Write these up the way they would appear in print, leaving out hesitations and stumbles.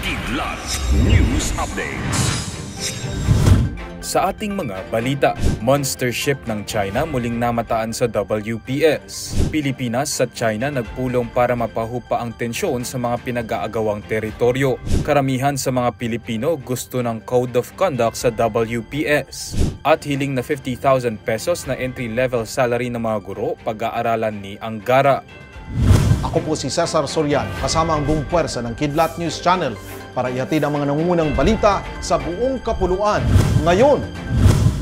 Kidlat News Updates. Sa ating mga balita, monster ship ng China muling namataan sa WPS. Pilipinas at China nagpulong para mapahupa ang tensyon sa mga pinag-aagawang teritoryo. Karamihan sa mga Pilipino gusto ng Code of Conduct sa WPS. At hiling na 50,000 pesos na entry-level salary ng mga guro pag-aaralan ni Angara. Ako po si Cesar Soriano, kasama ang buong puwersa ng Kidlat News Channel para ihatid ang mga nangungunang balita sa buong kapuluan. Ngayon,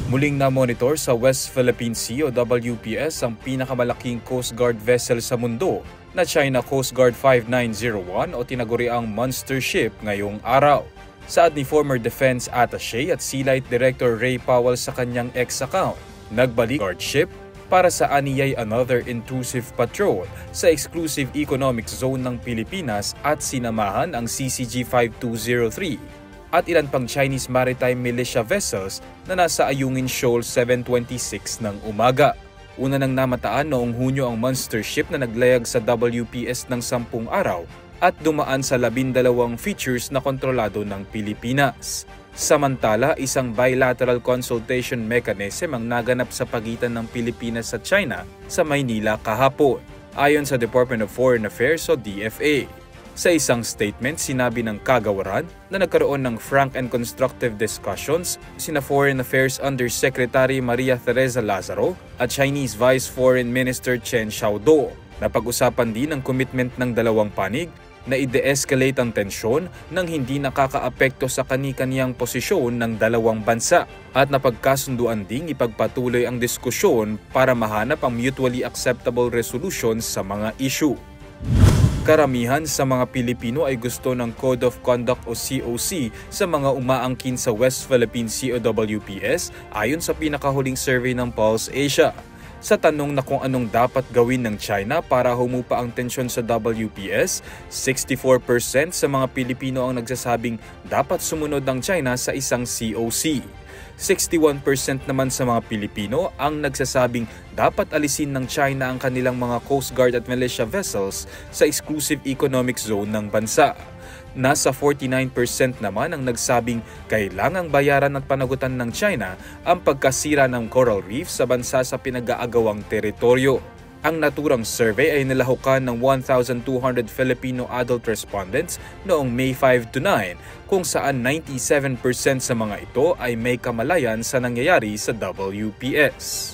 muling na-monitor sa West Philippine Sea o WPS ang pinakamalaking Coast Guard vessel sa mundo na China Coast Guard 5901 o tinaguriang monster ship ngayong araw. Saad ni former Defense Attaché at Sea Light Director Ray Powell sa kanyang X-account, nagbalik guard ship para sa aniyay another intrusive patrol sa exclusive economic zone ng Pilipinas at sinamahan ang CCG-5203 at ilan pang Chinese maritime militia vessels na nasa Ayungin Shoal 7:26 ng umaga. Una nang namataan noong Hunyo ang monster ship na naglayag sa WPS ng 10 araw at dumaan sa 12 features na kontrolado ng Pilipinas. Samantala, isang bilateral consultation mechanism ang naganap sa pagitan ng Pilipinas at China sa Maynila kahapon, ayon sa Department of Foreign Affairs o DFA. Sa isang statement, sinabi ng kagawaran na nagkaroon ng frank and constructive discussions sina Foreign Affairs Undersecretary Maria Teresa Lazaro at Chinese Vice Foreign Minister Chen Xiaodo. Napag-usapan din ang commitment ng dalawang panig na i-de-escalate ang tensyon nang hindi nakakaapekto sa kani-kaniyang posisyon ng dalawang bansa at napagkasunduan ding ipagpatuloy ang diskusyon para mahanap ang mutually acceptable resolution sa mga issue. Karamihan sa mga Pilipino ay gusto ng Code of Conduct o COC sa mga umaangkin sa West Philippine Sea o WPS ayon sa pinakahuling survey ng Pulse Asia. Sa tanong na kung anong dapat gawin ng China para humupa ang tensyon sa WPS, 64% sa mga Pilipino ang nagsasabing dapat sumunod ang China sa isang COC. 61% naman sa mga Pilipino ang nagsasabing dapat alisin ng China ang kanilang mga Coast Guard at militia vessels sa exclusive economic zone ng bansa. Nasa 49% naman ang nagsabing kailangang bayaran at panagutan ng China ang pagkasira ng coral reef sa bansa sa pinag-aagawang teritoryo. Ang naturang survey ay nilahukan ng 1,200 Filipino adult respondents noong May 5 to 9, kung saan 97% sa mga ito ay may kamalayan sa nangyayari sa WPS.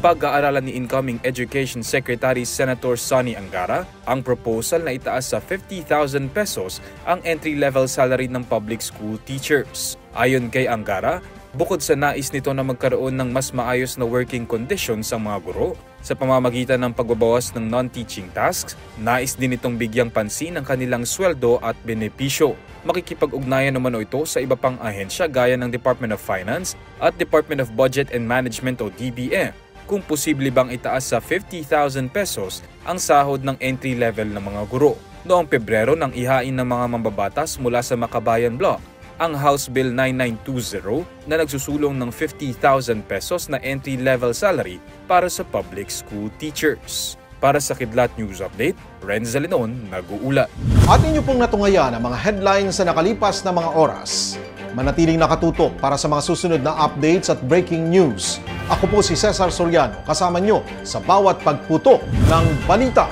Pag-aaralan ni incoming Education Secretary Senator Sonny Angara ang proposal na itaas sa 50,000 pesos ang entry-level salary ng public school teachers. Ayon kay Angara, bukod sa nais nito na magkaroon ng mas maayos na working conditions ang mga guro sa pamamagitan ng pagbabawas ng non-teaching tasks, nais din itong bigyang pansin ang kanilang sweldo at benepisyo. Makikipag-ugnayan naman ito sa iba pang ahensya gaya ng Department of Finance at Department of Budget and Management o DBM kung posible bang itaas sa 50,000 pesos ang sahod ng entry-level ng mga guro. Noong Pebrero nang ihain ng mga mambabatas mula sa Makabayan Bloc ang House Bill 9920 na nagsusulong ng 50,000 pesos na entry-level salary para sa public school teachers. Para sa Kidlat News Update, Renza Lenon, nag-uulat. At inyo pong natungayan ang mga headlines sa nakalipas na mga oras. Manatiling nakatutok para sa mga susunod na updates at breaking news. Ako po si Cesar Soriano, kasama nyo sa bawat pagputok ng balita.